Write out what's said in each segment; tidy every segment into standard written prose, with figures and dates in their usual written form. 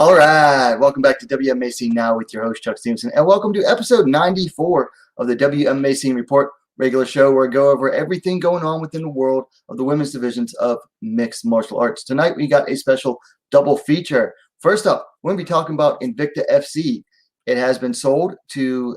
All right, welcome back to WMMA Scene Now with your host Chuck Stevenson, and welcome to episode 94 of the WMMA Scene Report regular show, where I go over everything going on within the world of the women's divisions of mixed martial arts. Tonight we got a special double feature. First up, we're going to be talking about Invicta FC. It has been sold to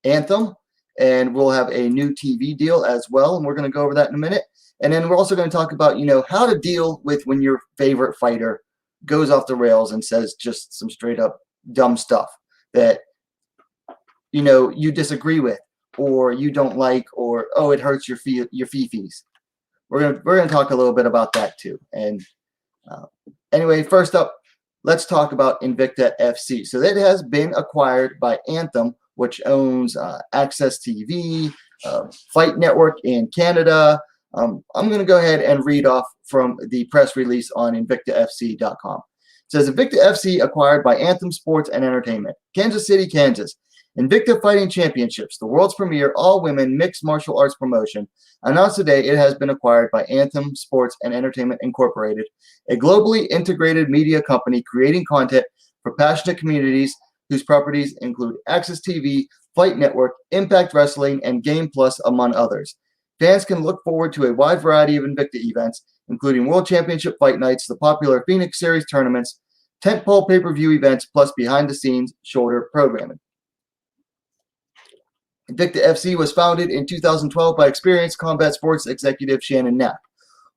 Anthem, and we'll have a new TV deal as well, and we're going to go over that in a minute. And then we're also going to talk about, how to deal with when your favorite fighter goes off the rails and says just some straight up dumb stuff that you disagree with, or you don't like, or it hurts your fifis. We're gonna talk a little bit about that too. And anyway, first up, let's talk about Invicta FC. So that has been acquired by Anthem, which owns Access TV, Fight Network in Canada. I'm going to go ahead and read off from the press release on InvictaFC.com. It says, Invicta FC acquired by Anthem Sports and Entertainment. Kansas City, Kansas. Invicta Fighting Championships, the world's premier all-women mixed martial arts promotion, announced today it has been acquired by Anthem Sports and Entertainment Incorporated, a globally integrated media company creating content for passionate communities whose properties include Access TV, Fight Network, Impact Wrestling, and Game Plus, among others. Fans can look forward to a wide variety of Invicta events, including World Championship Fight Nights, the popular Phoenix Series tournaments, tentpole pay-per-view events, plus behind-the-scenes shoulder programming. Invicta FC was founded in 2012 by experienced combat sports executive Shannon Knapp.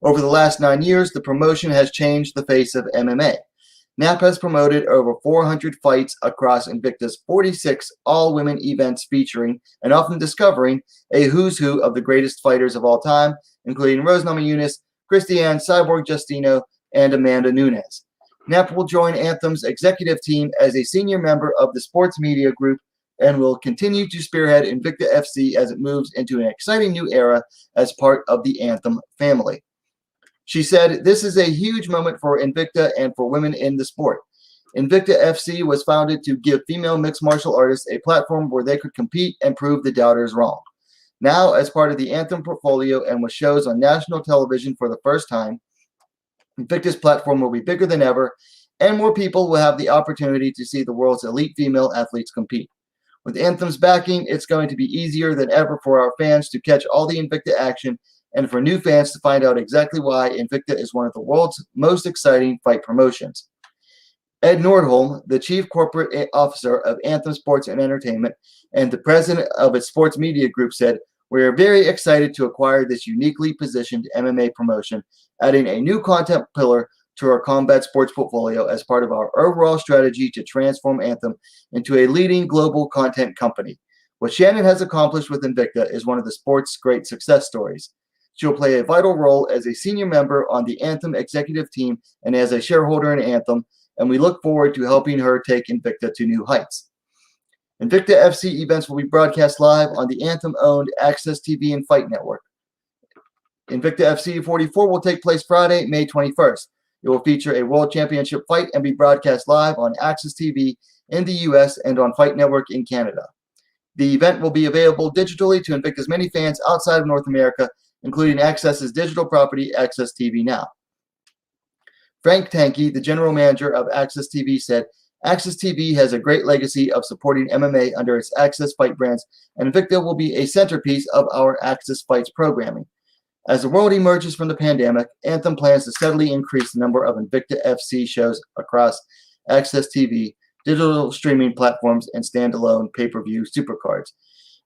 Over the last 9 years, the promotion has changed the face of MMA. Knapp has promoted over 400 fights across Invicta's 46 all-women events, featuring and often discovering a who's who of the greatest fighters of all time, including Rose Namajunas, Christiane Cyborg Justino, and Amanda Nunes. Knapp will join Anthem's executive team as a senior member of the sports media group and will continue to spearhead Invicta FC as it moves into an exciting new era as part of the Anthem family. She said, "This is a huge moment for Invicta and for women in the sport. Invicta FC was founded to give female mixed martial artists a platform where they could compete and prove the doubters wrong. Now, as part of the Anthem portfolio and with shows on national television for the first time, Invicta's platform will be bigger than ever, and more people will have the opportunity to see the world's elite female athletes compete. With Anthem's backing, it's going to be easier than ever for our fans to catch all the Invicta action, and for new fans to find out exactly why Invicta is one of the world's most exciting fight promotions." Ed Nordholm, the chief corporate officer of Anthem Sports and Entertainment and the president of its sports media group, said, "We are very excited to acquire this uniquely positioned MMA promotion, adding a new content pillar to our combat sports portfolio as part of our overall strategy to transform Anthem into a leading global content company. What Shannon has accomplished with Invicta is one of the sport's great success stories. She will play a vital role as a senior member on the Anthem executive team and as a shareholder in Anthem, and we look forward to helping her take Invicta to new heights." Invicta FC events will be broadcast live on the Anthem-owned Access TV and Fight Network. Invicta FC 44 will take place Friday, May 21st. It will feature a World Championship fight and be broadcast live on Access TV in the U.S. and on Fight Network in Canada. The event will be available digitally to Invicta's many fans outside of North America, including Access's digital property, Access TV Now. Frank Tanky, the general manager of Access TV, said, "Access TV has a great legacy of supporting MMA under its Access Fight brands, and Invicta will be a centerpiece of our Access Fights programming. As the world emerges from the pandemic, Anthem plans to steadily increase the number of Invicta FC shows across Access TV, digital streaming platforms, and standalone pay-per-view supercards.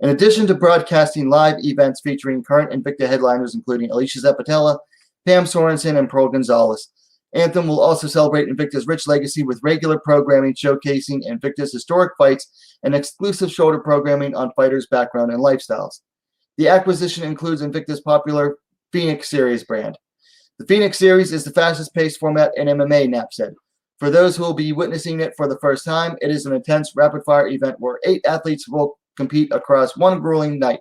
In addition to broadcasting live events featuring current Invicta headliners, including Alicia Zapatella, Pam Sorensen, and Pearl Gonzalez, Anthem will also celebrate Invicta's rich legacy with regular programming showcasing Invicta's historic fights and exclusive shoulder programming on fighters' background and lifestyles. The acquisition includes Invicta's popular Phoenix Series brand. The Phoenix Series is the fastest-paced format in MMA," Knapp said. "For those who will be witnessing it for the first time, it is an intense rapid-fire event where 8 athletes will compete across one grueling night.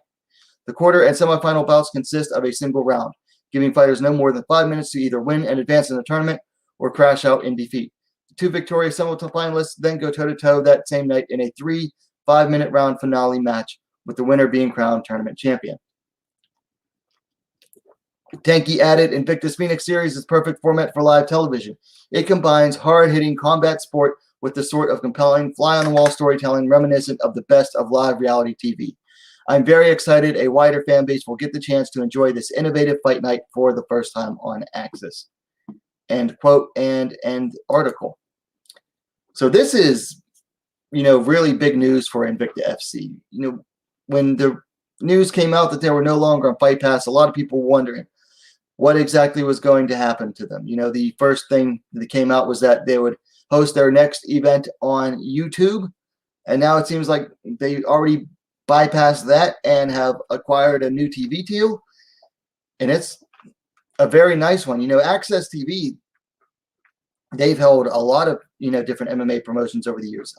The quarter and semifinal bouts consist of a single round, giving fighters no more than 5 minutes to either win and advance in the tournament or crash out in defeat. The 2 victorious semifinalists then go toe-to-toe that same night in a 3 5-minute round finale match, with the winner being crowned tournament champion." Tanky added, Invicta's Phoenix series is perfect format for live television. It combines hard-hitting combat sport with the sort of compelling fly-on-the-wall storytelling reminiscent of the best of live reality TV. I'm very excited a wider fan base will get the chance to enjoy this innovative fight night for the first time on Axis. End quote and end article. So this is, really big news for Invicta FC. When the news came out that they were no longer on Fight Pass, a lot of people were wondering what exactly was going to happen to them. The first thing that came out was that they would host their next event on YouTube, and now it seems like they already bypassed that and have acquired a new TV deal, and it's a very nice one. Access TV, they've held a lot of different MMA promotions over the years.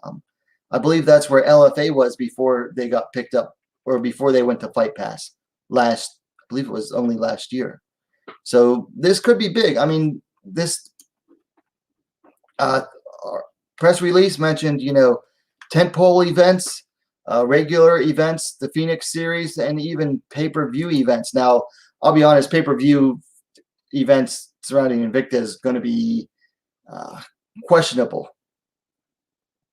I believe that's where LFA was before they got picked up, or before they went to Fight Pass I believe it was only last year. So this could be big. I mean, this press release mentioned, tentpole events, regular events, the Phoenix series, and even pay-per-view events. Now, I'll be honest, pay-per-view events surrounding Invicta is going to be questionable.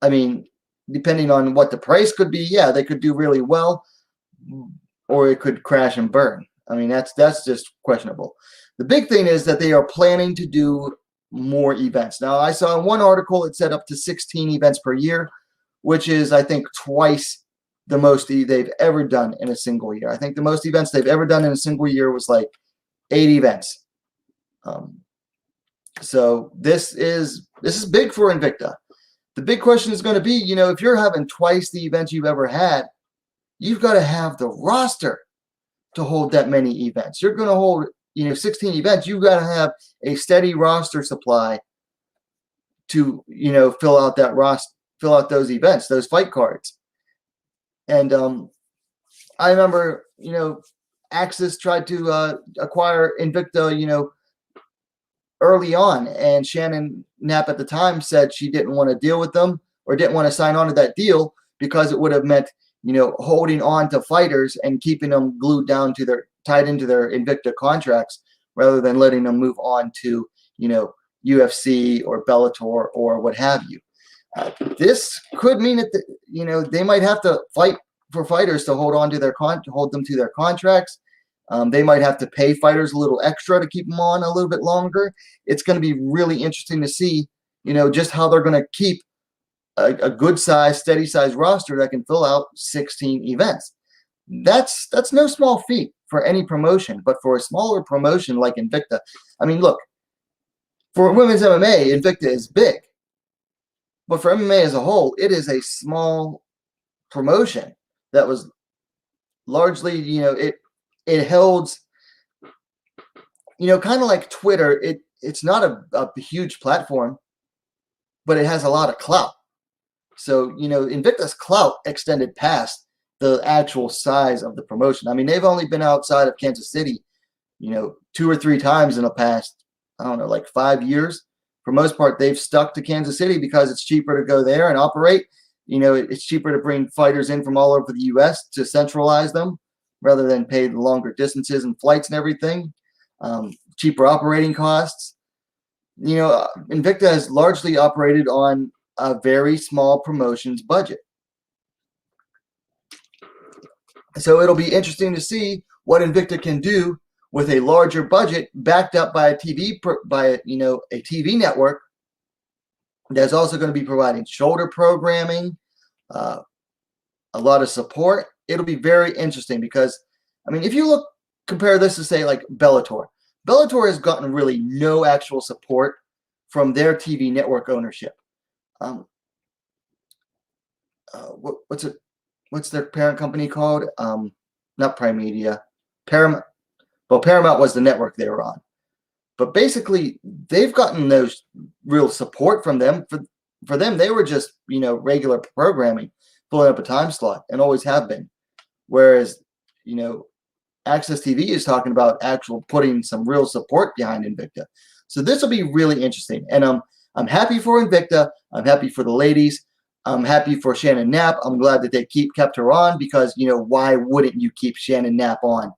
I mean, depending on what the price could be, yeah, they could do really well, or it could crash and burn. I mean, that's just questionable. The big thing is that they are planning to do more events. Now, I saw in one article it said up to 16 events per year, which is, I think, twice the most they've ever done in a single year. I think the most events they've ever done in a single year was like 8 events. So this is big for Invicta. The big question is going to be, if you're having twice the events you've ever had, you've got to have the roster to hold that many events. You're going to hold, 16 events. You've got to have a steady roster supply to, fill out those events, those fight cards. And I remember, Axis tried to acquire Invicta, early on, and Shannon Knapp at the time said she didn't want to deal with them, or didn't want to sign on to that deal, because it would have meant, holding on to fighters and keeping them tied into their Invicta contracts, rather than letting them move on to, UFC or Bellator or what have you. This could mean that they might have to fight for fighters to hold them to their contracts. They might have to pay fighters a little extra to keep them on a little bit longer. It's going to be really interesting to see, just how they're going to keep a good size, steady size roster that can fill out 16 events. That's no small feat for any promotion, but for a smaller promotion like Invicta, I mean, look, for women's MMA, Invicta is big, but for MMA as a whole, it is a small promotion that was largely, it holds, kind of like Twitter. It's not a huge platform, but it has a lot of clout. So, Invicta's clout extended past the actual size of the promotion. I mean, they've only been outside of Kansas City, 2 or 3 times in the past, I don't know, like 5 years. For most part, they've stuck to Kansas City because it's cheaper to go there and operate. It's cheaper to bring fighters in from all over the U.S. to centralize them, rather than pay the longer distances and flights and everything. Cheaper operating costs. Invicta has largely operated on a very small promotions budget. So it'll be interesting to see what Invicta can do with a larger budget, backed up by a TV network that's also going to be providing shoulder programming, a lot of support. It'll be very interesting because, I mean, if you compare this to, say, like Bellator. Bellator has gotten really no actual support from their TV network ownership. What's their parent company called? Not Prime Media, Paramount. Well, Paramount was the network they were on. But basically, they've gotten no real support from them. For them, they were just, regular programming, filling up a time slot, and always have been. Whereas, Access TV is talking about actual putting some real support behind Invicta. So this will be really interesting. And I'm happy for Invicta. I'm happy for the ladies. I'm happy for Shannon Knapp. I'm glad that they kept her on, because, why wouldn't you keep Shannon Knapp on?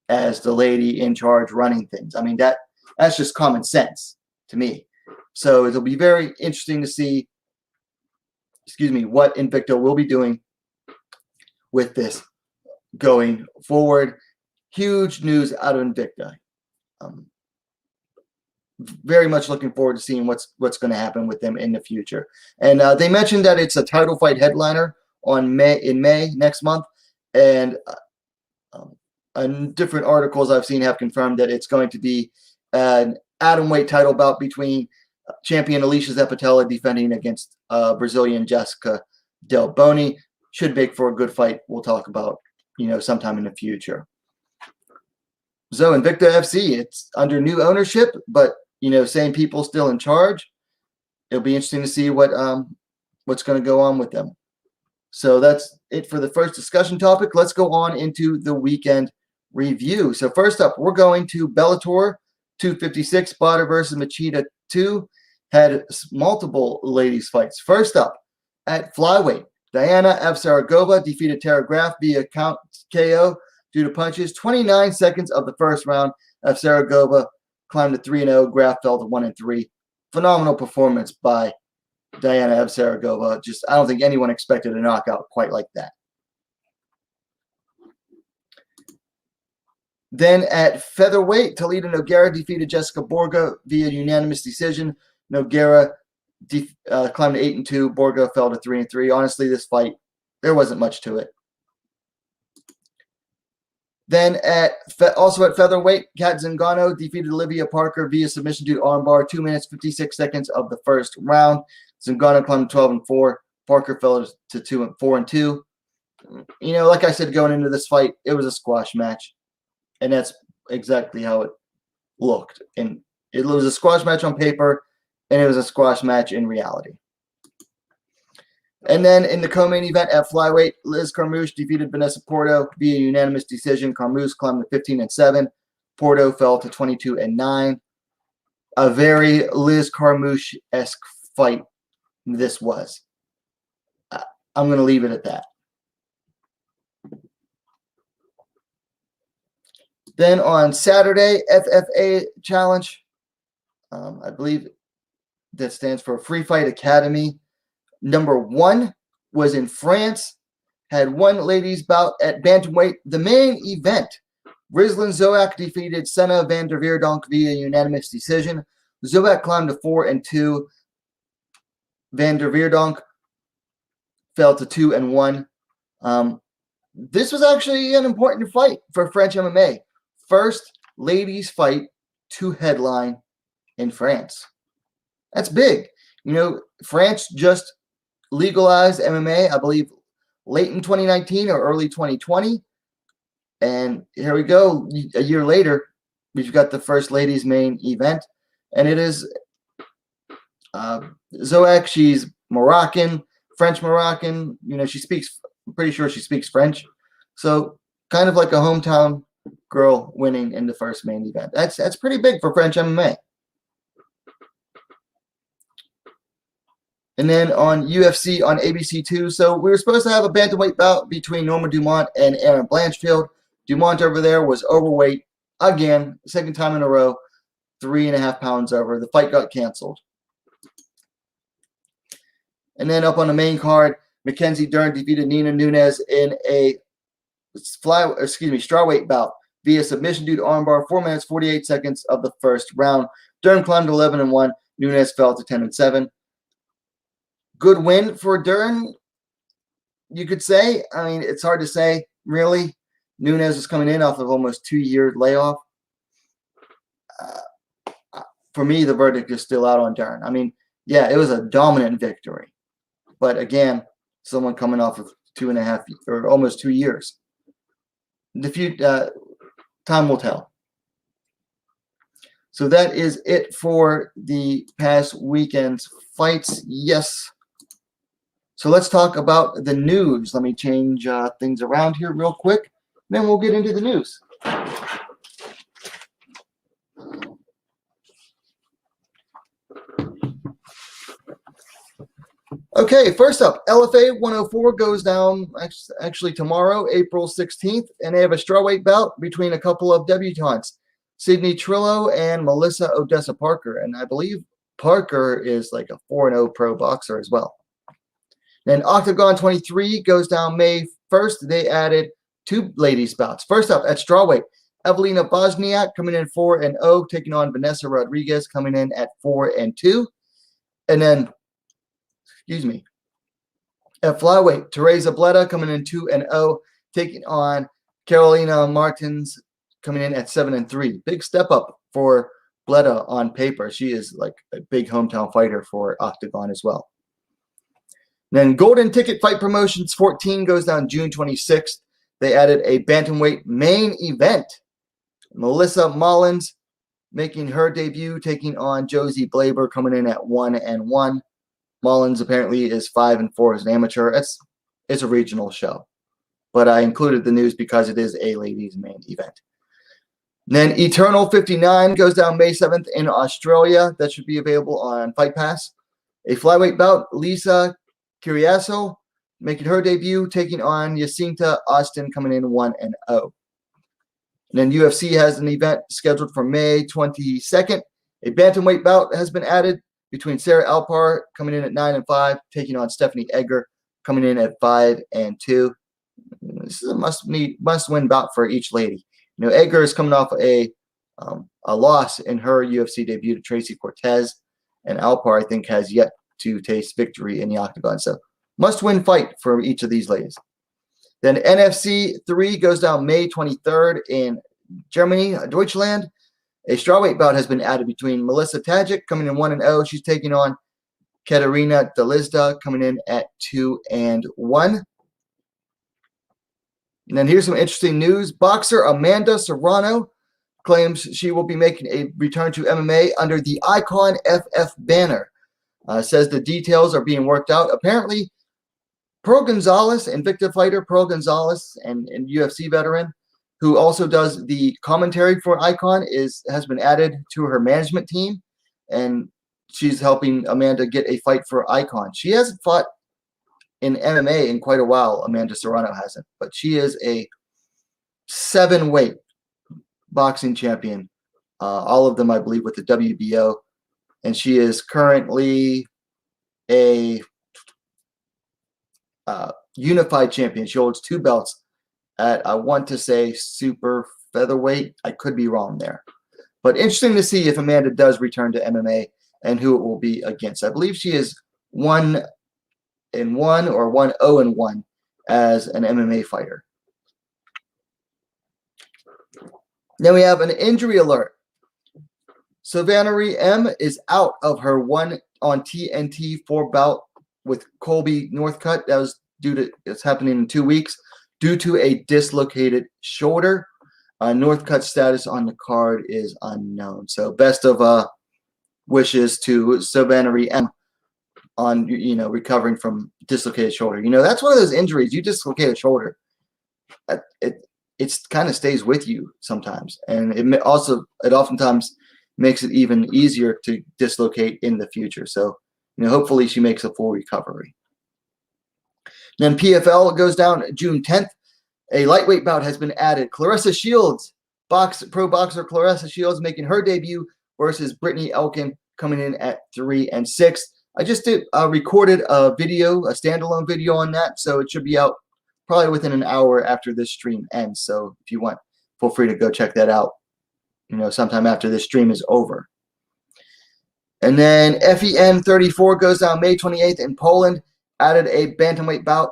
as the lady in charge running things. I mean, that's just common sense to me. So it'll be very interesting to see, what Invicta will be doing with this going forward. Huge news out of Invicta. Very much looking forward to seeing what's going to happen with them in the future. And they mentioned that it's a title fight headliner in May next month, and different articles I've seen have confirmed that it's going to be an atomweight title bout between champion Alicia Zapatella defending against Brazilian Jessica Del Boni. Should make for a good fight. We'll talk about sometime in the future. So Invicta FC, it's under new ownership, but same people still in charge. It'll be interesting to see what's going to go on with them. So that's it for the first discussion topic. Let's go on into the weekend review. So first up, we're going to Bellator 256, Bada versus Machida 2. Had multiple ladies fights. First up, at flyweight, Diana Avsaragova defeated Tara Graf via count KO due to punches. 29 seconds of the first round, Avsaragova climbed to 3-0. Graf fell to 1-3. Phenomenal performance by Diana Avsaragova. I don't think anyone expected a knockout quite like that. Then at featherweight, Talita Nogueira defeated Jessica Borga via unanimous decision. Nogueira climbed to 8-2. Borga fell to 3-3. Honestly, this fight, there wasn't much to it. Then also at featherweight, Kat Zingano defeated Olivia Parker via submission to armbar. 2 minutes, 56 seconds of the first round. Zingano climbed to 12-4. Parker fell to 4-2. Like I said, going into this fight, it was a squash match. And that's exactly how it looked. And it was a squash match on paper, and it was a squash match in reality. And then in the co-main event at flyweight, Liz Carmouche defeated Vanessa Porto via unanimous decision. Carmouche climbed to 15-7. Porto fell to 22-9. A very Liz Carmouche-esque fight this was. I'm going to leave it at that. Then on Saturday, FFA Challenge, I believe that stands for Free Fight Academy. Number 1 was in France, had one ladies bout at bantamweight. The main event, Rizlan Zoak defeated Senna van der Veerdonk via unanimous decision. Zoak climbed to 4-2. Van der Veerdonk fell to 2-1. This was actually an important fight for French MMA. First ladies fight to headline in France. That's big. France just legalized MMA, I believe, late in 2019 or early 2020. And here we go. A year later, we've got the first ladies main event. And it is Zoak. She's Moroccan, French Moroccan. I'm pretty sure she speaks French. So kind of like a hometown girl winning in the first main event. That's pretty big for French MMA. And then on UFC on ABC2, so we were supposed to have a bantamweight bout between Norma Dumont and Aaron Blanchfield. Dumont over there was overweight again, second time in a row, 3.5 pounds over. The fight got canceled. And then up on the main card, Mackenzie Dern defeated Nina Nunes in a strawweight bout via submission due to armbar. 4 minutes, 48 seconds of the first round. Dern climbed to 11-1. Nunes fell to 10-7. Good win for Dern, you could say. I mean, it's hard to say, really. Nunes is coming in off of almost 2-year layoff. For me, the verdict is still out on Dern. I mean, yeah, it was a dominant victory. But again, someone coming off of 2.5 or almost 2 years. Time will tell. So that is it for the past weekend's fights. Yes. So let's talk about the news. Let me change things around here real quick. Then we'll get into the news. Okay, first up, LFA 104 goes down actually tomorrow, April 16th, and they have a strawweight bout between a couple of debutantes, Sydney Trillo and Melissa Odessa Parker. And I believe Parker is like a 4-0 pro boxer as well. Then Octagon 23 goes down May 1st. They added 2 ladies bouts. First up at strawweight, Evelina Bosniak coming in 4-0, taking on Vanessa Rodriguez coming in at 4-2. And then at flyweight, Teresa Bleda coming in 2-0, taking on Carolina Martins coming in at 7-3. Big step up for Bleda on paper. She is like a big hometown fighter for Octagon as well. Then Golden Ticket Fight Promotions 14 goes down June 26th. They added a bantamweight main event. Melissa Mullins making her debut, taking on Josie Blaber coming in at 1-1. Mullins apparently is 5-4 as an amateur. It's a regional show, but I included the news because it is a ladies' main event. Then Eternal 59 goes down May 7th in Australia. That should be available on Fight Pass. A flyweight bout, Lisa Curiaso making her debut, taking on Jacinta Austin coming in 1-0. And then UFC has an event scheduled for May 22nd. A bantamweight bout has been added between Sarah Alpar coming in at 9-5, taking on Stephanie Egger coming in at 5-2. This is a must-win bout for each lady. You know, Egger is coming off a loss in her UFC debut to Tracy Cortez, and Alpar, I think, has yet to taste victory in the octagon. So, must-win fight for each of these ladies. Then NFC 3 goes down May 23rd in Germany, Deutschland. A strawweight bout has been added between Melissa Tajic coming in 1-0. She's taking on Katerina Delizda coming in at 2-1. And then here's some interesting news. Boxer Amanda Serrano claims she will be making a return to MMA under the Icon FF banner. Says the details are being worked out. Apparently, Pearl Gonzalez, Invicta fighter Pearl Gonzalez, and UFC veteran, who also does the commentary for Icon, has been added to her management team, and she's helping Amanda get a fight for Icon. She hasn't fought in MMA in quite a while. Amanda Serrano hasn't, but she is a 7-weight boxing champion, all of them, I believe, with the WBO, and she is currently a unified champion. She holds 2 belts at, I want to say, super featherweight. I could be wrong there. But interesting to see if Amanda does return to MMA and who it will be against. I believe she is 1-1 or 1-0-1 as an MMA fighter. Then we have an injury alert. Savannah M is out of her one on TNT 4 bout with Colby Northcutt. That was it's happening in 2 weeks, due to a dislocated shoulder. Northcutt's status on the card is unknown. So best of wishes to Savannah M on recovering from dislocated shoulder. That's one of those injuries. You dislocate a shoulder, it kind of stays with you sometimes, and it oftentimes makes it even easier to dislocate in the future. So hopefully she makes a full recovery. Then PFL goes down June 10th. A lightweight bout has been added. Clarissa Shields, pro boxer Clarissa Shields, making her debut versus Brittany Elkin, coming in at 3-6. I just recorded a standalone video on that, so it should be out probably within an hour after this stream ends. So if you want, feel free to go check that out, sometime after this stream is over. And then FEN 34 goes down May 28th in Poland. Added a bantamweight bout.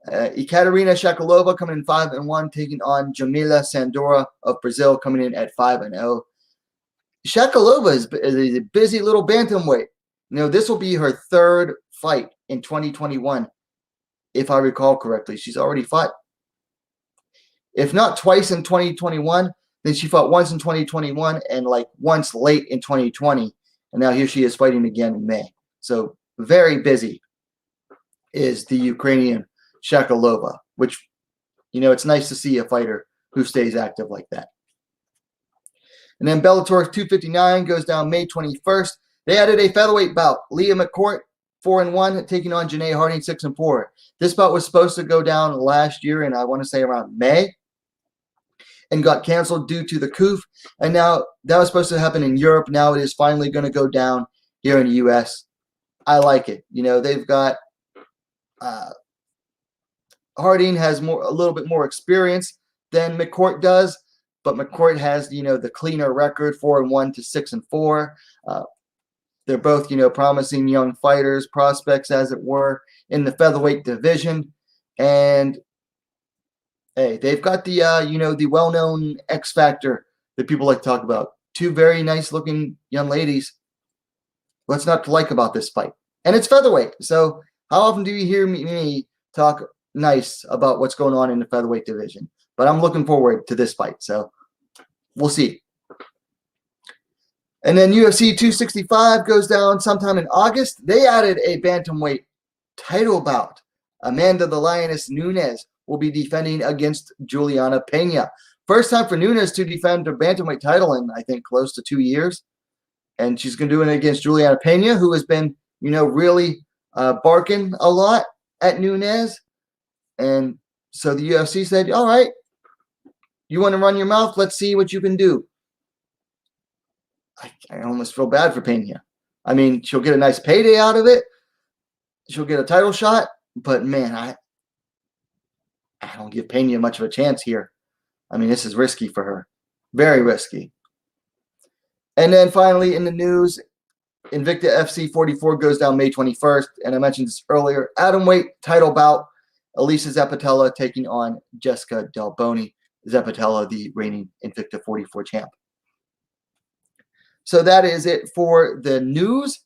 Ekaterina Shakalova coming in 5-1, taking on Jamila Sandora of Brazil, coming in at 5-0. Shakalova is a busy little bantamweight. This will be her 3rd fight in 2021, if I recall correctly. She's already fought, if not twice in 2021, then she fought once in 2021 and once late in 2020. And now here she is fighting again in May. So very busy is the Ukrainian Shakalova, which, it's nice to see a fighter who stays active like that. And then Bellator 259 goes down May 21st. They added a featherweight bout. Leah McCourt 4-1, taking on Janae Harding, 6-4. This bout was supposed to go down last year, and I want to say around May, and got canceled due to the coup. And now that was supposed to happen in Europe. Now it is finally going to go down here in the U.S. I like it. They've got Harding has a little bit more experience than McCourt does, but McCourt has the cleaner record, 4-1 to 6-4. They're both promising young fighters, prospects as it were, in the featherweight division, and hey, they've got the the well-known X factor that people like to talk about. Two very nice-looking young ladies. What's not to like about this fight? And it's featherweight, so how often do you hear me talk nice about what's going on in the featherweight division? But I'm looking forward to this fight, so we'll see. And then UFC 265 goes down sometime in August. They added a bantamweight title bout. Amanda the Lioness Nunes will be defending against Juliana Pena. First time for Nunes to defend her bantamweight title in, I think, close to 2 years. And she's going to do it against Juliana Pena, who has been, really barking a lot at Nunes. And so the UFC said, all right, you want to run your mouth? Let's see what you can do. I almost feel bad for Pena. I mean, she'll get a nice payday out of it. She'll get a title shot. But, man, I don't give Pena much of a chance here. I mean, this is risky for her. Very risky. And then finally in the news, Invicta FC 44 goes down May 21st. And I mentioned this earlier. Atomweight title bout. Elisa Zappitella taking on Jessica Del Boni. Zappitella, the reigning Invicta 44 champ. So that is it for the news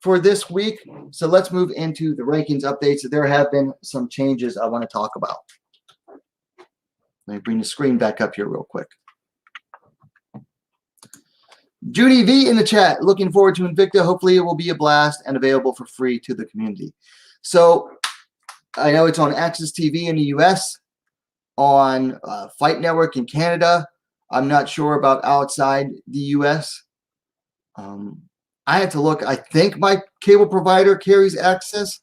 for this week. So let's move into the rankings updates. There have been some changes I want to talk about. Let me bring the screen back up here real quick. Judy V in the chat, looking forward to Invicta. Hopefully it will be a blast and available for free to the community. So I know it's on Access TV in the US, on Fight Network in Canada. I'm not sure about outside the US. I had to look. I think my cable provider carries Access,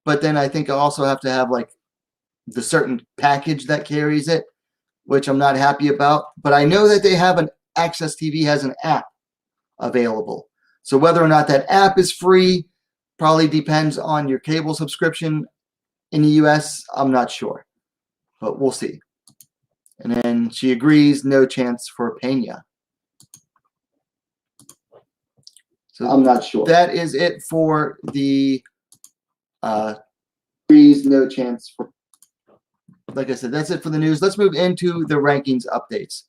but then I think I also have to have like the certain package that carries it, which I'm not happy about. But I know that they have an Access TV has an app available. So whether or not that app is free probably depends on your cable subscription in the US. I'm not sure, but we'll see. And then she agrees, no chance for Pena. So I'm not sure. That is it for the agrees, no chance for. Like I said, that's it for the news. Let's move into the rankings updates.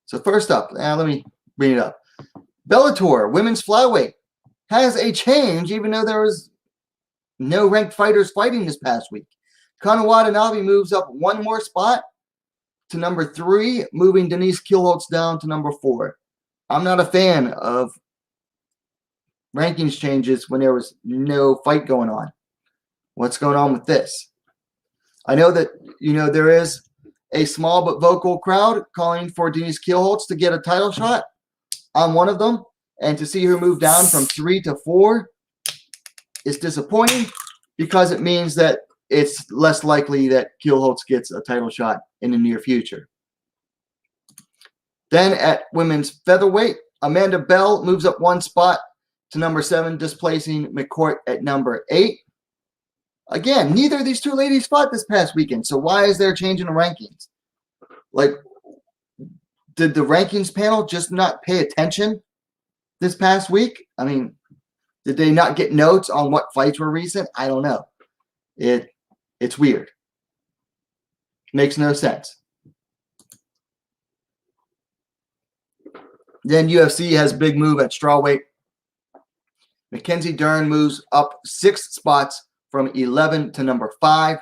So first up, let me bring it up. Bellator women's flyweight has a change, even though there was no ranked fighters fighting this past week. Conor Watanabe moves up one more spot to number 3, moving Denise Kielholtz down to number 4. I'm not a fan of rankings changes when there was no fight going on. What's going on with this? I know that, there is a small but vocal crowd calling for Denise Kielholtz to get a title shot. I'm one of them. And to see her move down from 3 to 4 is disappointing because it means that it's less likely that Kielholtz gets a title shot in the near future. Then at women's featherweight, Amanda Bell moves up one spot to number 7, displacing McCourt at number 8. Again, neither of these two ladies fought this past weekend, so why is there a change in the rankings? Like, did the rankings panel just not pay attention this past week? I mean, did they not get notes on what fights were recent? I don't know. It's weird. Makes no sense. Then UFC has a big move at strawweight. Mackenzie Dern moves up 6 spots from 11 to number 5.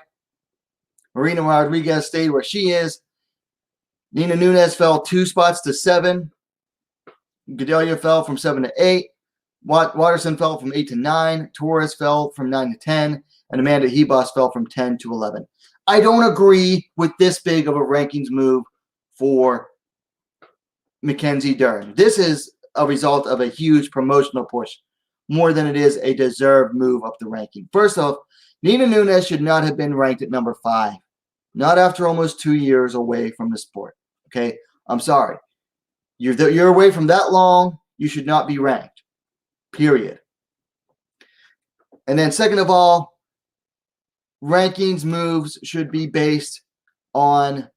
Marina Rodriguez stayed where she is. Nina Nunes fell 2 spots to 7. Gadelia fell from 7 to 8. Watterson fell from 8 to 9. Torres fell from 9 to 10. And Amanda Hebos fell from 10 to 11. I don't agree with this big of a rankings move for Mackenzie Dern. This is a result of a huge promotional push more than it is a deserved move up the ranking. First off, Nina Nunes should not have been ranked at number 5. Not after almost 2 years away from the sport. Okay? I'm sorry. You're away from that long, you should not be ranked. Period. And then second of all, rankings moves should be based on,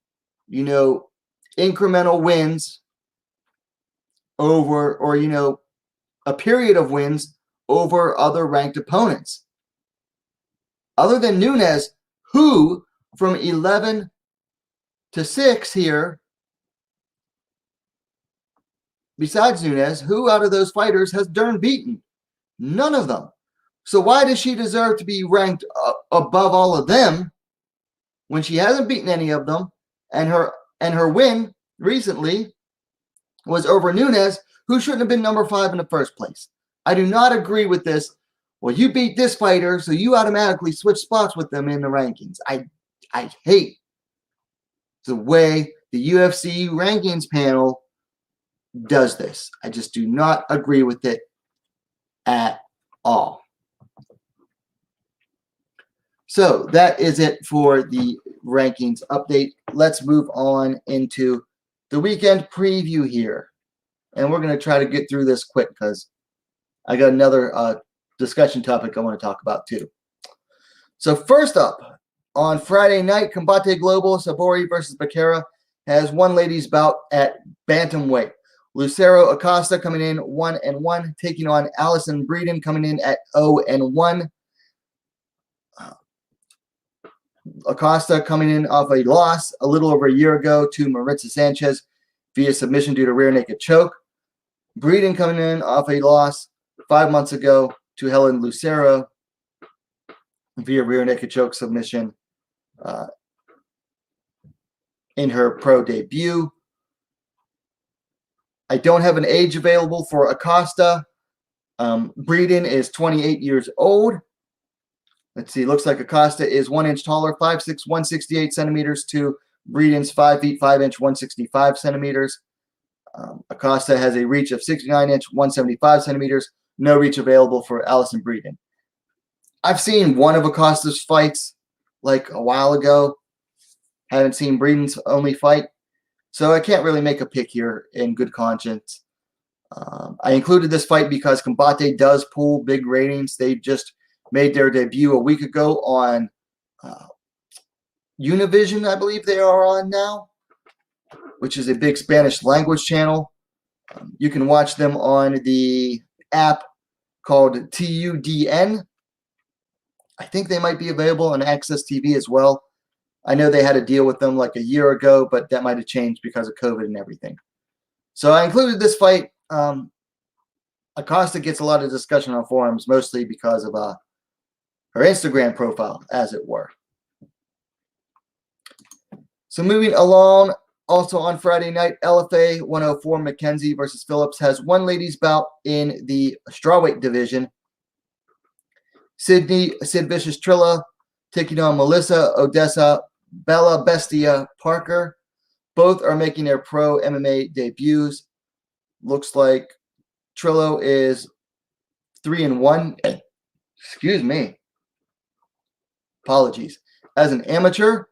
incremental wins over, or, a period of wins over other ranked opponents. Other than Nunes, who from 11 to 6 here, besides Nunes, who out of those fighters has Dern beaten? None of them. So why does she deserve to be ranked above all of them when she hasn't beaten any of them, and her win recently was over Nunes, who shouldn't have been number 5 in the first place? I do not agree with this. Well, you beat this fighter, so you automatically switch spots with them in the rankings. I hate the way the UFC rankings panel does this. I just do not agree with it at all. So that is it for the rankings update. Let's move on into the weekend preview here. And we're going to try to get through this quick because I got another discussion topic I want to talk about too. So first up, on Friday night, Combate Global Sabori versus Becerra has one ladies bout at bantamweight. Lucero Acosta coming in 1-1, taking on Allison Breeden coming in at 0-1. Acosta coming in off a loss a little over a year ago to Maritza Sanchez via submission due to rear naked choke. Breeden coming in off a loss 5 months ago to Helen Lucero via rear naked choke submission in her pro debut. I don't have an age available for Acosta. Breeden is 28 years old. Let's see. Looks like Acosta is 1 inch taller, 5'6", 168 centimeters to Breeden's 5 feet 5 inch, 165 centimeters. Acosta has a reach of 69 inch, 175 centimeters. No reach available for Allison Breeden. I've seen one of Acosta's fights like a while ago. Haven't seen Breeden's only fight. So I can't really make a pick here in good conscience. I included this fight because Combate does pull big ratings. They just made their debut a week ago on Univision, I believe they are on now, which is a big Spanish language channel. You can watch them on the app called TUDN. I think they might be available on Access TV as well. I know they had a deal with them like a year ago, but that might have changed because of COVID and everything. So I included this fight. Acosta gets a lot of discussion on forums, mostly because of her Instagram profile, as it were. So moving along, also on Friday night, LFA 104 McKenzie versus Phillips has one ladies bout in the strawweight division. Sid Vicious Trilla taking on Melissa Odessa Bella Bestia Parker. Both are making their pro MMA debuts. Looks like Trillo is 3-1. Excuse me. Apologies. As an amateur,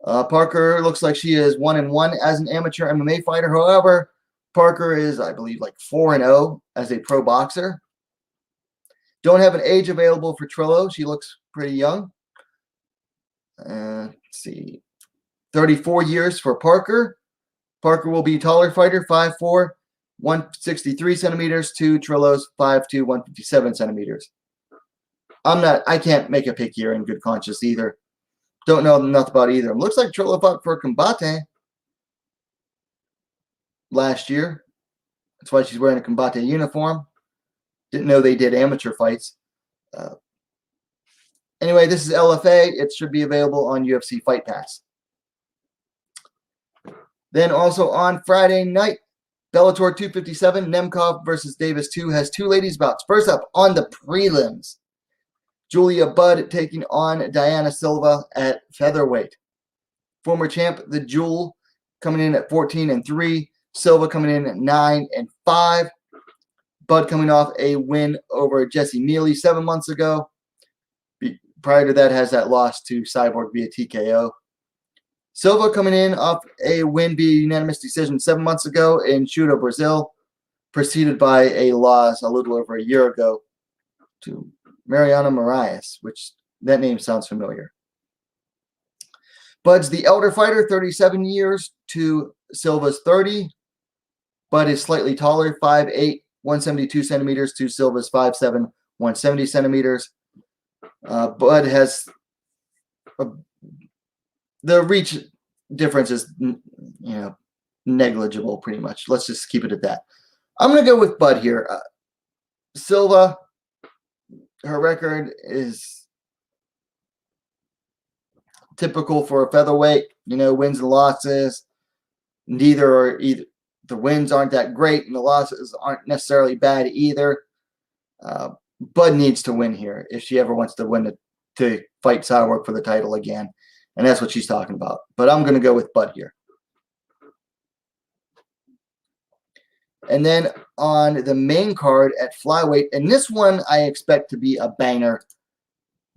Parker looks like she is 1-1 as an amateur MMA fighter. However, Parker is, I believe, like 4-0 as a pro boxer. Don't have an age available for Trillo. She looks pretty young. Let's see. 34 years for Parker. Parker will be a taller fighter, 5'4", 163 centimeters to Trillo's 5'2", 157 centimeters. I can't make a pick here in good conscience either. Don't know enough about either. It looks like Trillo fought for Combate last year. That's why she's wearing a Combate uniform. Didn't know they did amateur fights. Anyway, this is LFA. It should be available on UFC Fight Pass. Then also on Friday night, Bellator 257, Nemkov versus Davis 2 has two ladies bouts. First up on the prelims, Julia Budd taking on Diana Silva at featherweight. Former champ, the Jewel, coming in at 14-3. Silva coming in at 9-5. Bud coming off a win over Jesse Mealy 7 months ago. Prior to that, has that loss to Cyborg via TKO. Silva coming in off a win via unanimous decision 7 months ago in Shooto, Brazil, preceded by a loss a little over a year ago to Mariano Moraes, which that name sounds familiar. Bud's the elder fighter, 37 years to Silva's 30. Bud is slightly taller, 5'8", 172 centimeters to Silva's 5'7", 170 centimeters. Bud has the reach difference is, negligible pretty much. Let's just keep it at that. I'm going to go with Bud here. Silva, her record is typical for a featherweight, wins and losses. Either the wins aren't that great and the losses aren't necessarily bad either. Bud needs to win here if she ever wants to win to fight Cyborg for the title again. And that's what she's talking about. But I'm going to go with Bud here. And then on the main card at flyweight, and this one I expect to be a banger.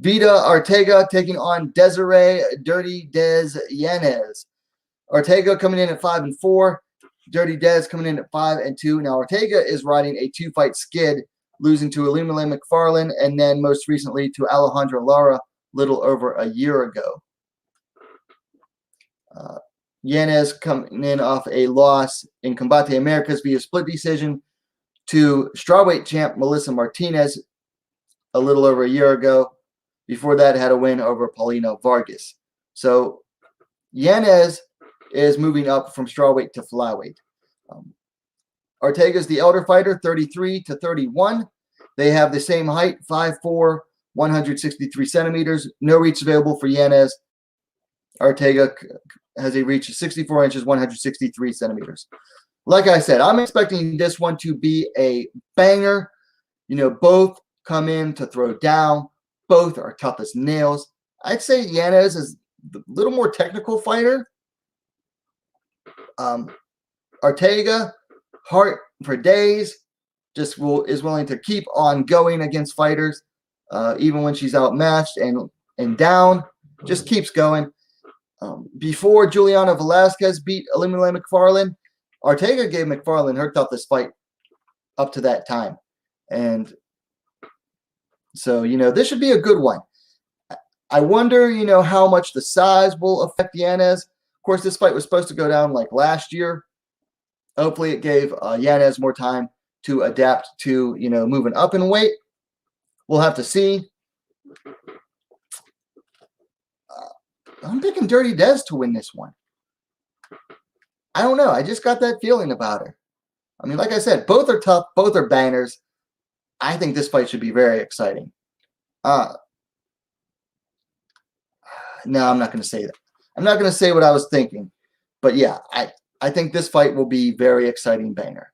Vida Ortega taking on Desiree Dirty Des Yanez. Ortega coming in at 5-4. Dirty Des coming in at 5-2. Now Ortega is riding a 2-fight skid, losing to Illuminate McFarlane and then most recently to Alejandra Lara little over a year ago. Yanez coming in off a loss in Combate Americas via split decision to strawweight champ Melissa Martinez a little over a year ago. Before that, had a win over Paulina Vargas. So Yanez is moving up from strawweight to flyweight. Ortega's the elder fighter, 33 to 31. They have the same height, 5'4", 163 centimeters. No reach available for Yanez. Ortega has a reach of 64 inches, 163 centimeters. Like I said, I'm expecting this one to be a banger. Both come in to throw down. Both are tough as nails. I'd say Yanez is a little more technical fighter. Ortega, heart for days, is willing to keep on going against fighters, even when she's outmatched and down, just keeps going. Before Juliana Velasquez beat Illuminate McFarlane, Ortega gave McFarlane her toughest fight up to that time. And so, this should be a good one. I wonder, how much the size will affect Yanez. Of course, this fight was supposed to go down like last year. Hopefully it gave Yanez more time to adapt to, moving up in weight. We'll have to see. I'm picking Dirty Des to win this one. I don't know. I just got that feeling about her. I mean, like I said, both are tough. Both are bangers. I think this fight should be very exciting. No, I'm not going to say that. I'm not going to say what I was thinking. But yeah, I think this fight will be very exciting banger.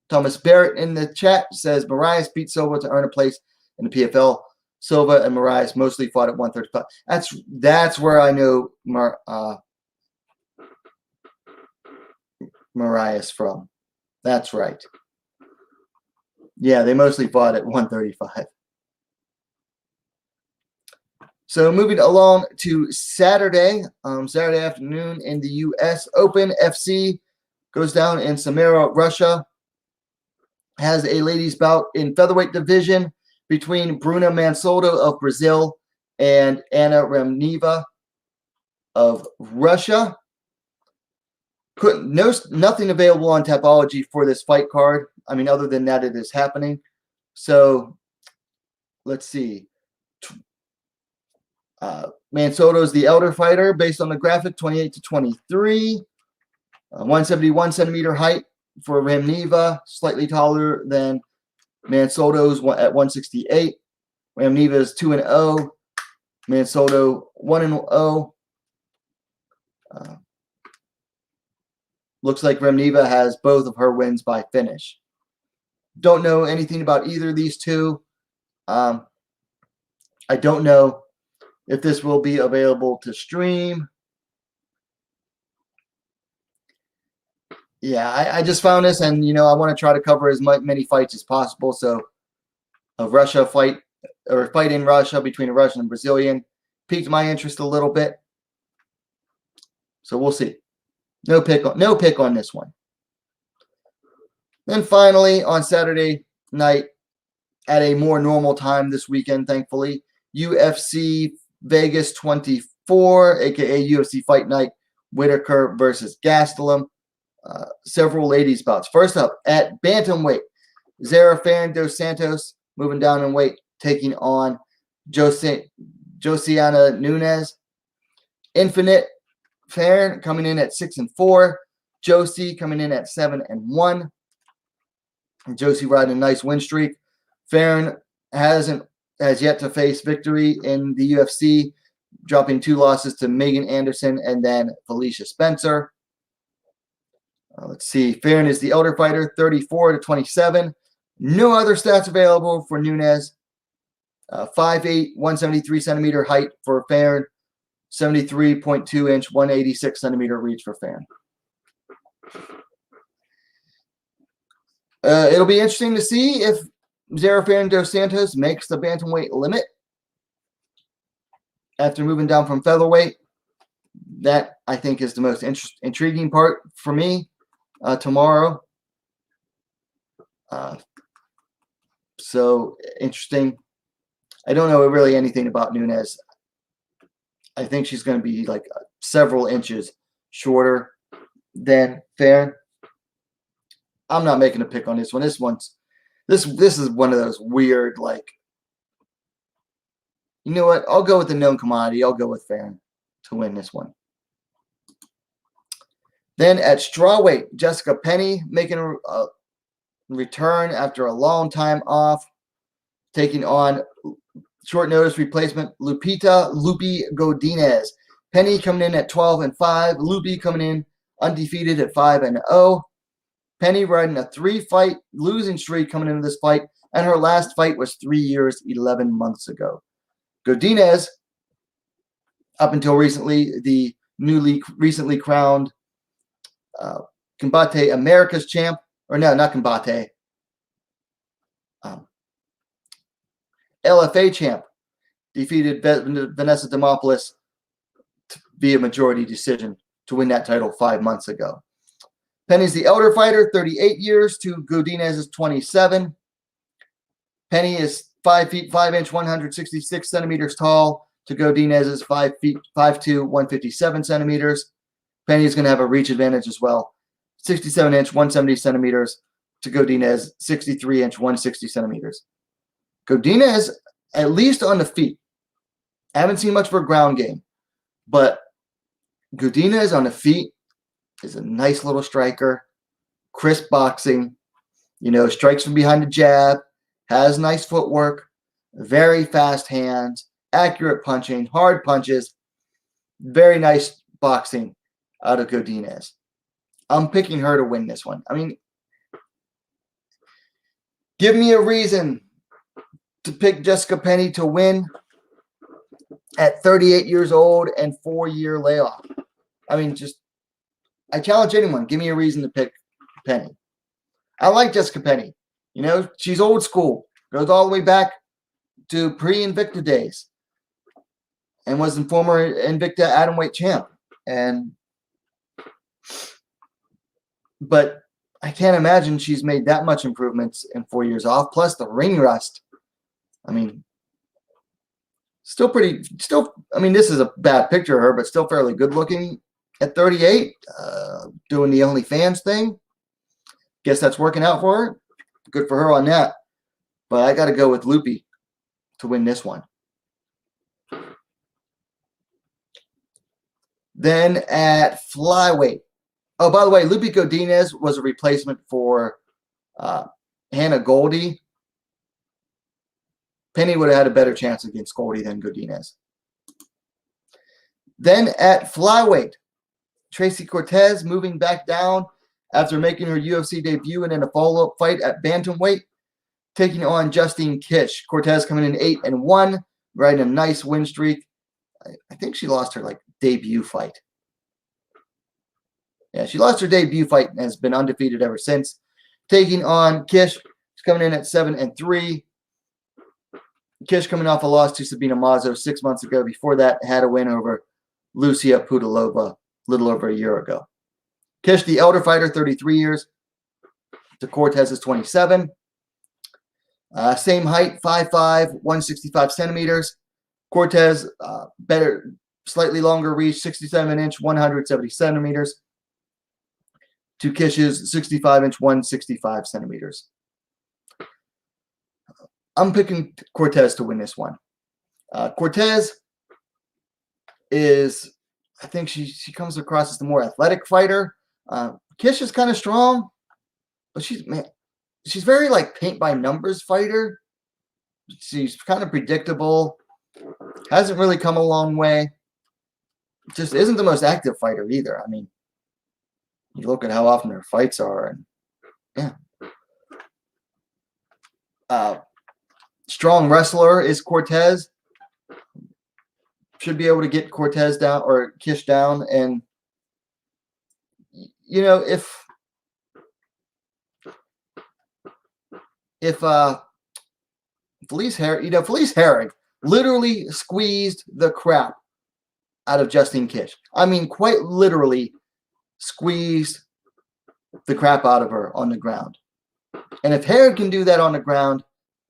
Thomas Barrett in the chat says, Moraes beat Silva to earn a place in the PFL. Silva and Moraes mostly fought at 135. That's where I know Moraes from. That's right. Yeah, they mostly fought at 135. So moving along to Saturday afternoon in the U.S. Open, FC goes down in Samara, Russia. Has a ladies' bout in featherweight division between Bruna Mansoldo of Brazil and Anna Remneva of Russia. Nothing available on Tapology for this fight card. I mean, other than that, it is happening. So let's see. Mansoldo is the elder fighter based on the graphic, 28 to 23. 171 centimeter height for Remneva, slightly taller than Mansoldo's at 168. Remneva is 2-0. Mansoldo 1-0. Looks like Remneva has both of her wins by finish. Don't know anything about either of these two. I don't know if this will be available to stream. Yeah, I just found this, and I want to try to cover as many fights as possible. So a Russia fight, or a fight in Russia between a Russian and Brazilian, piqued my interest a little bit. So we'll see. No pick on this one. Then finally on Saturday night, at a more normal time this weekend, thankfully, UFC Vegas 24, aka UFC Fight Night, Whitaker versus Gastelum. Several ladies bouts. First up, at bantamweight, Zarafan dos Santos moving down in weight, taking on Josiana Nunes. Infinite Farron coming in at 6-4. Josie coming in at 7-1. And Josie riding a nice win streak. Farron has yet to face victory in the UFC, dropping 2 losses to Megan Anderson and then Felicia Spencer. Let's see. Farron is the elder fighter, 34-27. No other stats available for Nunes. 5'8", 173 centimeter height for Farron. 73.2 inch, 186 centimeter reach for Farron. It'll be interesting to see if Zarafan dos Santos makes the bantamweight limit after moving down from featherweight. That, I think, is the most intriguing part for me tomorrow. So interesting. I don't know really anything about Nunes. I think she's going to be like several inches shorter than Farron. I'm not making a pick on this one. This is one of those weird, like, you know what? I'll go with the known commodity. I'll go with Farron to win this one. Then at strawweight, Jessica Penny making a return after a long time off, taking on short notice replacement Lupi Godinez. Penny coming in at 12-5. Lupi coming in undefeated at 5-0. Penny riding a 3-fight losing streak coming into this fight, and her last fight was 3 years, 11 months ago. Godinez, up until recently, the recently crowned Combate Americas champ, or no, not Combate, LFA champ, defeated Vanessa Demopoulos via majority decision to win that title 5 months ago. Penny's the elder fighter, 38 years, to Godinez is 27. Penny is 5 feet 5 inch, 166 centimeters tall, to Godinez is 5 feet 5'2", 157 centimeters. Penny is going to have a reach advantage as well. 67 inch, 170 centimeters, to Godinez, 63 inch, 160 centimeters. Godinez, at least on the feet. I haven't seen much of her ground game, but Godinez on the feet is a nice little striker, crisp boxing, strikes from behind the jab, has nice footwork, very fast hands, accurate punching, hard punches, very nice boxing out of Godinez. I'm picking her to win this one. I mean, give me a reason to pick Jessica Penny to win at 38 years old and 4-year layoff. I mean, I challenge anyone. Give me a reason to pick Penny. I like Jessica Penny. She's old school. Goes all the way back to pre-Invicta days. And was the former Invicta atomweight champ. But I can't imagine she's made that much improvements in 4 years off. Plus the ring rust. I mean, this is a bad picture of her, but still fairly good looking at 38, doing the OnlyFans thing. Guess that's working out for her. Good for her on that. But I got to go with Lupi to win this one. Then at flyweight. Oh, by the way, Lupi Godinez was a replacement for Hannah Goldie. Penny would have had a better chance against Goldie than Godinez. Then at flyweight, Tracy Cortez moving back down after making her UFC debut and in a follow-up fight at bantamweight, taking on Justine Kish. Cortez coming in 8-1, riding a nice win streak. I think she lost her debut fight. Yeah, she lost her debut fight and has been undefeated ever since. Taking on Kish. She's coming in at 7-3. Kish coming off a loss to Sabina Mazo 6 months ago. Before that, had a win over Lucia Pudilova a little over a year ago. Kish, the elder fighter, 33 years. The Cortez is 27. Same height, 5'5", 165 centimeters. Cortez, better, slightly longer reach, 67-inch, 170 centimeters. To Kish's 65-inch, 165 centimeters. I'm picking Cortez to win this one. Cortez is, I think she comes across as the more athletic fighter. Kish is kind of strong, but she's very like paint by numbers fighter. She's kind of predictable. Hasn't really come a long way. Just isn't the most active fighter either. I mean, you look at how often her fights are, and yeah. Strong wrestler is Cortez. Should be able to get Cortez down or Kish down, and you know if Felice Herrig literally squeezed the crap out of Justine Kish. I mean, quite literally squeezed the crap out of her on the ground. And if Herrig can do that on the ground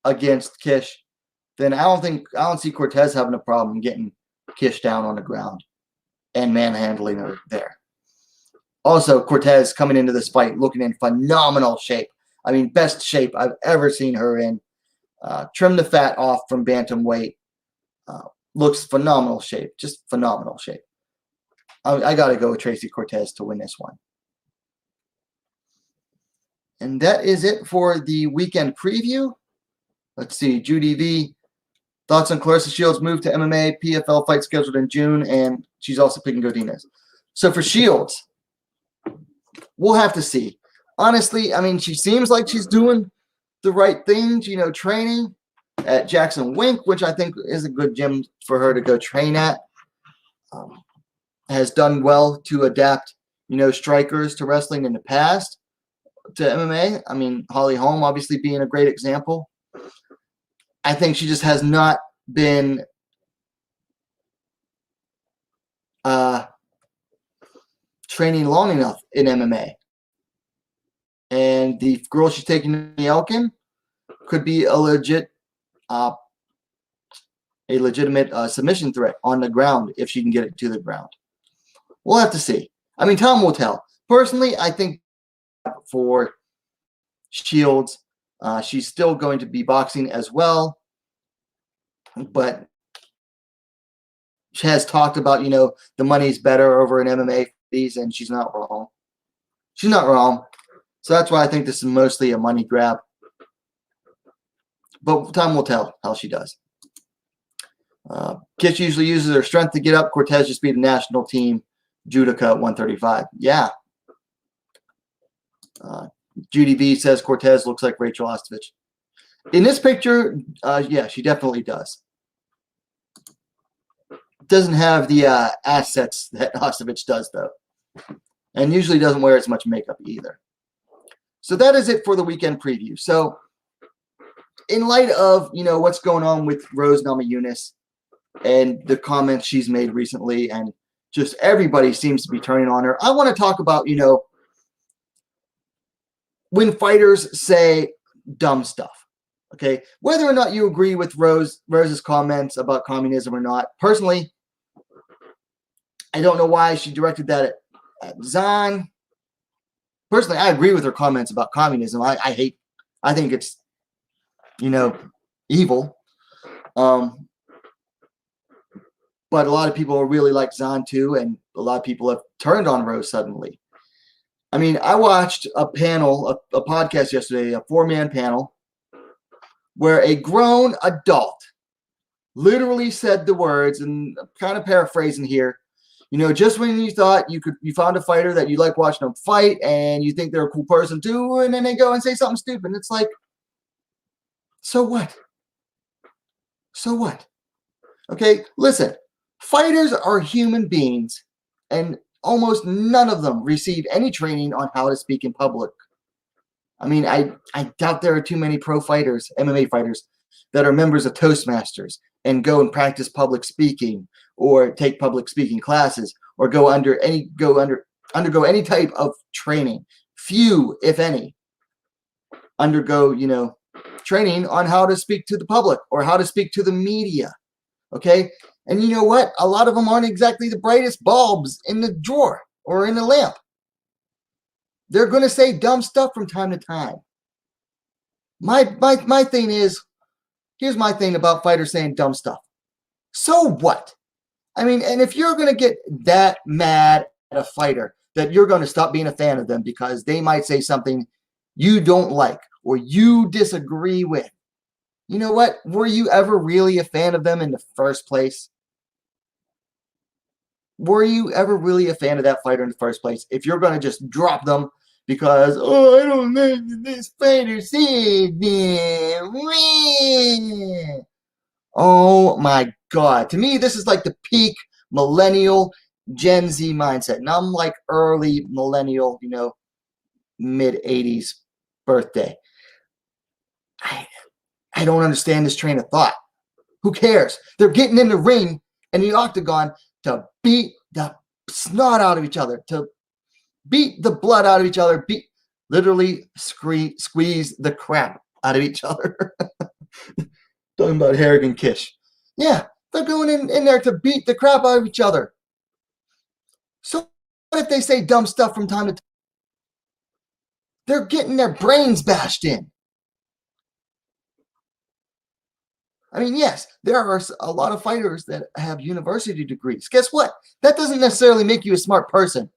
against Kish, then I don't see Cortez having a problem getting Kish down on the ground and manhandling her there. Also, Cortez coming into this fight looking in phenomenal shape. I mean, best shape I've ever seen her in. Trim the fat off from bantamweight. Looks phenomenal shape. Just phenomenal shape. I got to go with Tracy Cortez to win this one. And that is it for the weekend preview. Let's see. Judy V. Thoughts on Clarissa Shields' move to MMA, PFL fight scheduled in June, and she's also picking Godinez. So for Shields, we'll have to see. Honestly, I mean, she seems like she's doing the right things, you know, training at Jackson Wink, which I think is a good gym for her to go train at. Has done well to adapt, you know, strikers to wrestling in the past to MMA. I mean, Holly Holm obviously being a great example. I think she just has not been training long enough in MMA. And the girl she's taking to the Elkin could be a legitimate submission threat on the ground if she can get it to the ground. We'll have to see. I mean, time will tell. Personally, I think for Shields, she's still going to be boxing as well, but she has talked about, you know, the money's better over in MMA fees, and she's not wrong. She's not wrong. So that's why I think this is mostly a money grab. But time will tell how she does. Kish usually uses her strength to get up. Cortez just beat a national team judoka at 135. Yeah. Judy V says Cortez looks like Rachel Ostovich. In this picture, yeah, she definitely does. Doesn't have the assets that Ostovich does, though. And usually doesn't wear as much makeup either. So that is it for the weekend preview. So in light of, you know, what's going on with Rose Namajunas and the comments she's made recently, and just everybody seems to be turning on her, I want to talk about, you know, when fighters say dumb stuff. Okay, whether or not you agree with Rose's comments about communism or not, personally, I don't know why she directed that at Zahn. Personally, I agree with her comments about communism. I think it's, you know, evil. But a lot of people really like Zahn too, and a lot of people have turned on Rose suddenly. I mean, I watched a panel, a podcast yesterday, a 4-man panel, where a grown adult literally said the words, and I'm kind of paraphrasing here, you know, just when you thought you found a fighter that you like watching them fight and you think they're a cool person too, and then they go and say something stupid. It's like, so what? So what? Okay, listen, fighters are human beings, and almost none of them receive any training on how to speak in public. I mean, I doubt there are too many pro fighters, MMA fighters, that are members of Toastmasters and go and practice public speaking or take public speaking classes or undergo any type of training. Few, if any, undergo, training on how to speak to the public or how to speak to the media. Okay? And you know what? A lot of them aren't exactly the brightest bulbs in the drawer or in the lamp. They're going to say dumb stuff from time to time. My thing is, here's my thing about fighters saying dumb stuff. So what? I mean, and if you're going to get that mad at a fighter that you're going to stop being a fan of them because they might say something you don't like or you disagree with, you know what? Were you ever really a fan of them in the first place? Were you ever really a fan of that fighter in the first place? If you're going to just drop them because, oh, I don't like this fighter said that. Oh my God. To me, this is like the peak millennial Gen Z mindset. And I'm like early millennial, mid 80s birthday. I don't understand this train of thought. Who cares? They're getting in the ring and the octagon to beat the snot out of each other, to beat the blood out of each other, literally squeeze the crap out of each other. Talking about Harrigan Kish. Yeah, they're going in there to beat the crap out of each other. So what if they say dumb stuff from time to time? They're getting their brains bashed in. I mean, yes, there are a lot of fighters that have university degrees. Guess what? That doesn't necessarily make you a smart person.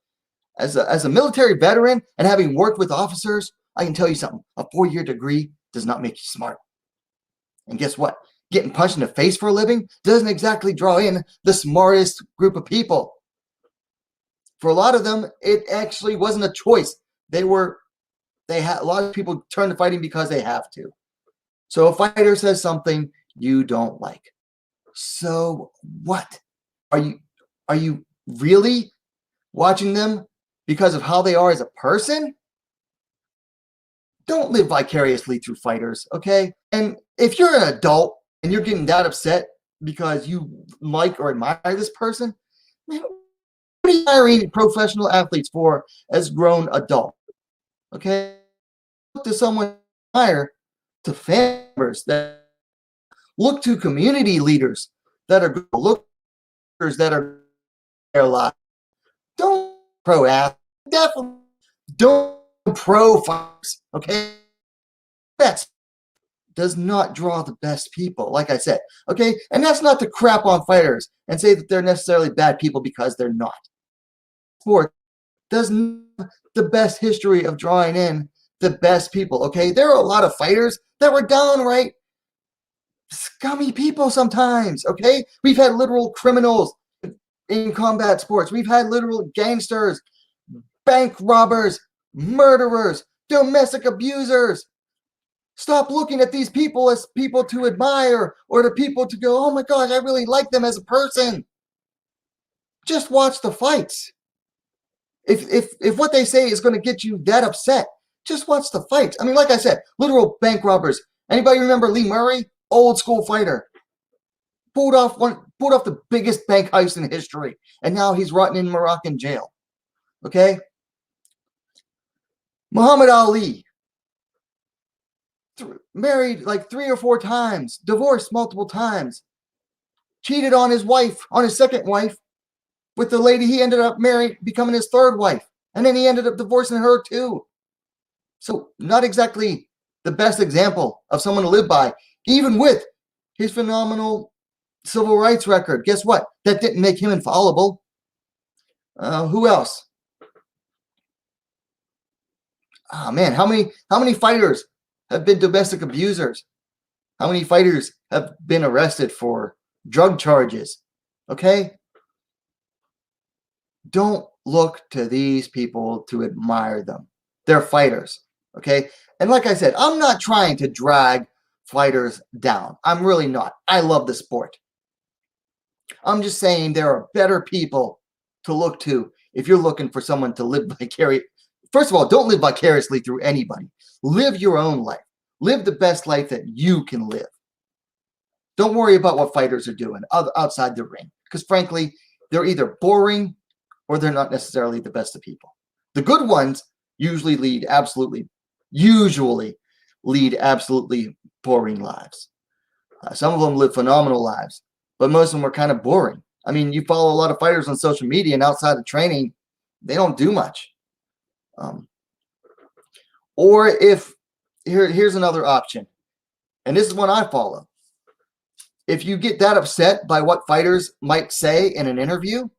As a military veteran and having worked with officers, I can tell you something. A 4-year degree does not make you smart. And guess what? Getting punched in the face for a living doesn't exactly draw in the smartest group of people. For a lot of them, it actually wasn't a choice. A lot of people turn to fighting because they have to. So a fighter says something you don't like. So what? Are you really watching them because of how they are as a person? Don't live vicariously through fighters, okay? And if you're an adult and you're getting that upset because you like or admire this person, man, what are you hiring professional athletes for as grown adults? Okay? Look to someone higher, to fan members, that look to community leaders that are lookers that are there a lot. Don't pro athletes, definitely don't pro fighters, okay? That does not draw the best people, like I said, okay? And that's not to crap on fighters and say that they're necessarily bad people because they're not. Sport doesn't have the best history of drawing in the best people, okay? There are a lot of fighters that were downright scummy people sometimes, okay? We've had literal criminals in combat sports. We've had literal gangsters, bank robbers, murderers, domestic abusers. Stop looking at these people as people to admire or the people to go, oh my gosh, I really like them as a person. Just watch the fights. If what they say is going to get you that upset, just watch the fights. I mean, like I said, literal bank robbers. Anybody remember Lee Murray? Old school fighter. Pulled off the biggest bank heist in history, and now he's rotting in Moroccan jail. Okay? Muhammad Ali. Married like 3 or 4 times, divorced multiple times, cheated on his wife, on his second wife, with the lady he ended up becoming his 3rd wife, and then he ended up divorcing her too. So not exactly the best example of someone to live by, even with his phenomenal civil rights record. Guess what? That didn't make him infallible. Who else? Oh man, how many fighters have been domestic abusers? How many fighters have been arrested for drug charges? Okay? Don't look to these people to admire them. They're fighters. Okay? And like I said, I'm not trying to drag fighters down. I'm really not. I love the sport. I'm just saying there are better people to look to if you're looking for someone to live vicariously, first of all, don't live vicariously through anybody. Live your own life. Live the best life that you can live. Don't worry about what fighters are doing outside the ring, because frankly, they're either boring or they're not necessarily the best of people. The good ones usually lead absolutely boring lives. Some of them live phenomenal lives, but most of them are kind of boring. I mean, you follow a lot of fighters on social media, and outside of training, they don't do much. Or if here's another option, and this is one I follow. If you get that upset by what fighters might say in an interview,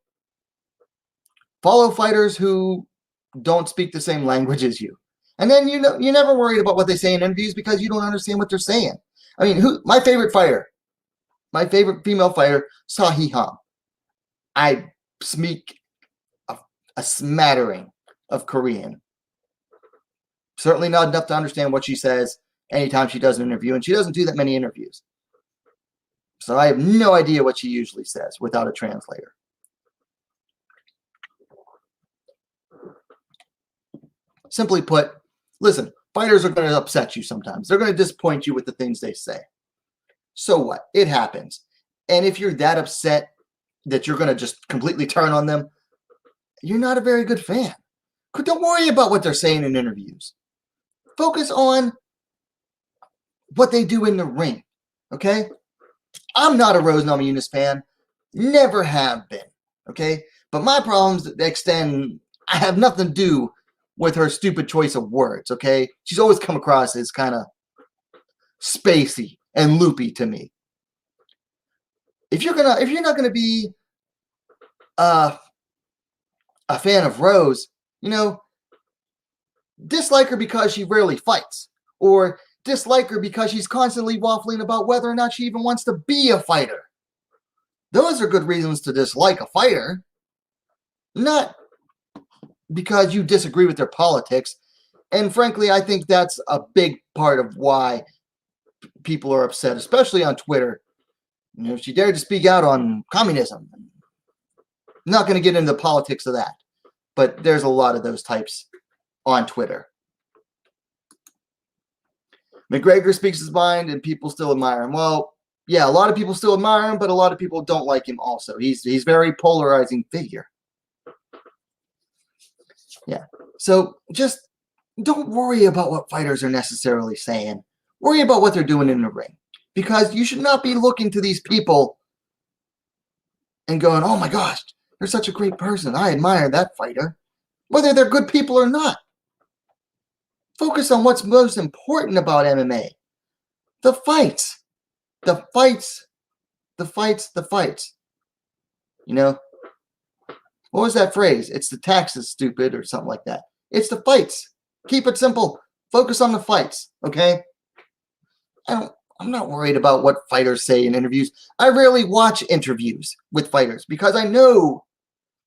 follow fighters who don't speak the same language as you. And then you're never worried about what they say in interviews because you don't understand what they're saying. I mean, my favorite female fighter, Sahi Ham. I speak a smattering of Korean. Certainly not enough to understand what she says anytime she does an interview, and she doesn't do that many interviews. So I have no idea what she usually says without a translator. Simply put, listen, fighters are going to upset you sometimes. They're going to disappoint you with the things they say. So what? It happens. And if you're that upset that you're going to just completely turn on them, you're not a very good fan. Don't worry about what they're saying in interviews. Focus on what they do in the ring, okay? I'm not a Rose Namajunas fan. Never have been, okay? But my problems I have nothing to do with her stupid choice of words, okay? She's always come across as kind of spacey and loopy to me. If you're not gonna be a fan of Rose, dislike her because she rarely fights, or dislike her because she's constantly waffling about whether or not she even wants to be a fighter. Those are good reasons to dislike a fighter, not because you disagree with their politics. And frankly, I think that's a big part of why people are upset, especially on Twitter. She dared to speak out on communism. I'm not going to get into the politics of that, but there's a lot of those types on Twitter. McGregor speaks his mind and people still admire him. Well, yeah, a lot of people still admire him, but a lot of people don't like him also. He's very polarizing figure. Yeah. So just don't worry about what fighters are necessarily saying. Worry about what they're doing in the ring. Because you should not be looking to these people and going, oh my gosh, they're such a great person. I admire that fighter. Whether they're good people or not. Focus on what's most important about MMA. The fights. The fights. The fights. The fights. What was that phrase? It's the taxes, stupid, or something like that. It's the fights. Keep it simple. Focus on the fights, okay? I'm not worried about what fighters say in interviews. I rarely watch interviews with fighters because I know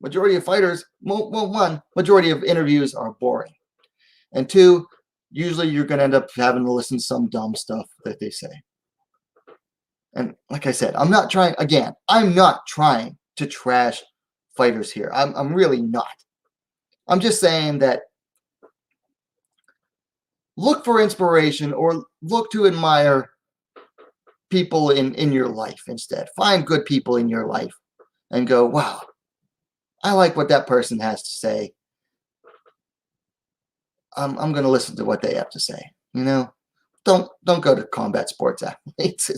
majority of fighters, majority of interviews are boring. And two, usually you're going to end up having to listen to some dumb stuff that they say. And like I said, I'm not trying to trash fighters here. I'm really not. I'm just saying that look for inspiration or look to admire people in your life instead. Find good people in your life and go, wow, I like what that person has to say. I'm going to listen to what they have to say. Don't go to combat sports athletes.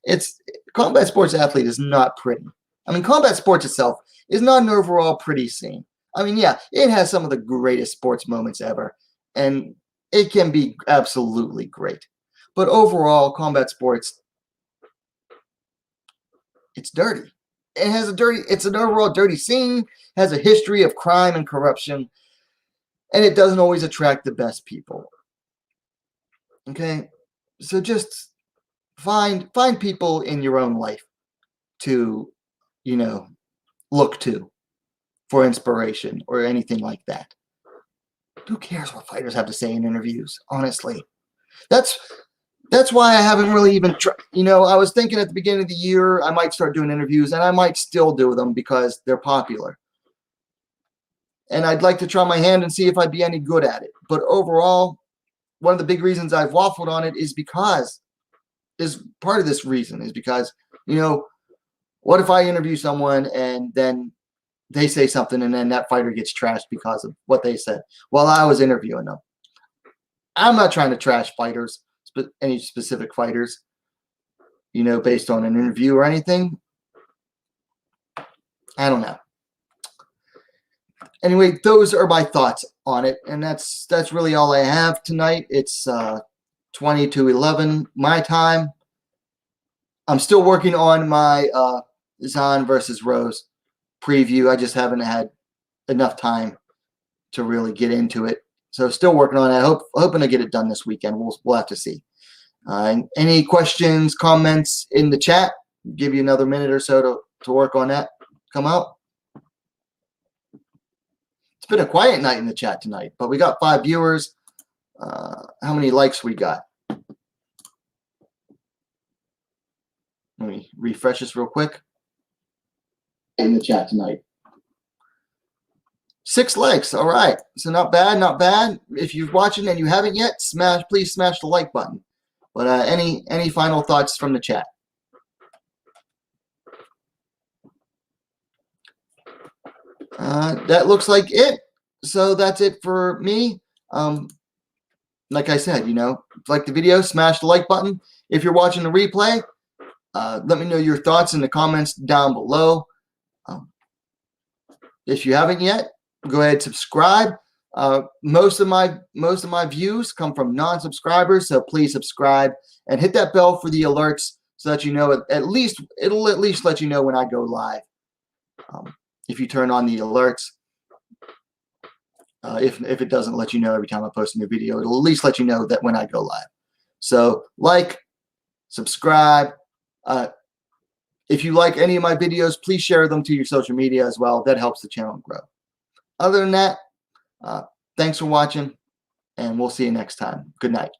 It's combat sports athlete is not pretty. I mean, combat sports itself is not an overall pretty scene. I mean, yeah, it has some of the greatest sports moments ever, and it can be absolutely great. But overall, combat sports, it's dirty. It's an overall dirty scene, has a history of crime and corruption, and it doesn't always attract the best people. Okay? So just find people in your own life to, look to for inspiration or anything like that. Who cares what fighters have to say in interviews, honestly? That's why I haven't really even tried. I was thinking at the beginning of the year I might start doing interviews, and I might still do them because they're popular. and I'd like to try my hand and see if I'd be any good at it. But overall, one of the big reasons I've waffled on it is part of this reason is because, what if I interview someone and then they say something and then that fighter gets trashed because of what they said while I was interviewing them? I'm not trying to trash fighters, any specific fighters, based on an interview or anything. I don't know. Anyway, those are my thoughts on it, and that's really all I have tonight. It's 20 to 11 my time. I'm still working on my Zahn versus Rose preview. I just haven't had enough time to really get into it. So still working on it. Hoping to get it done this weekend. We'll have to see. Any questions, comments in the chat? Give you another minute or so to work on that. Come out. It's been a quiet night in the chat tonight, but we got 5 viewers. How many likes we got? Let me refresh this real quick. In the chat tonight. 6 likes. All right. So not bad, not bad. If you're watching and you haven't yet, please smash the like button. But any final thoughts from the chat? That looks like it. So that's it for me. Like I said, if you like the video, smash the like button. If you're watching the replay, let me know your thoughts in the comments down below. If you haven't yet, go ahead and subscribe. Most of my views come from non-subscribers, so please subscribe and hit that bell for the alerts so that it'll at least let you know when I go live. If you turn on the alerts, if it doesn't let you know every time I post a new video, it'll at least let you know that when I go live. So like, subscribe. If you like any of my videos, please share them to your social media as well. That helps the channel grow. Other than that, thanks for watching, and we'll see you next time. Good night.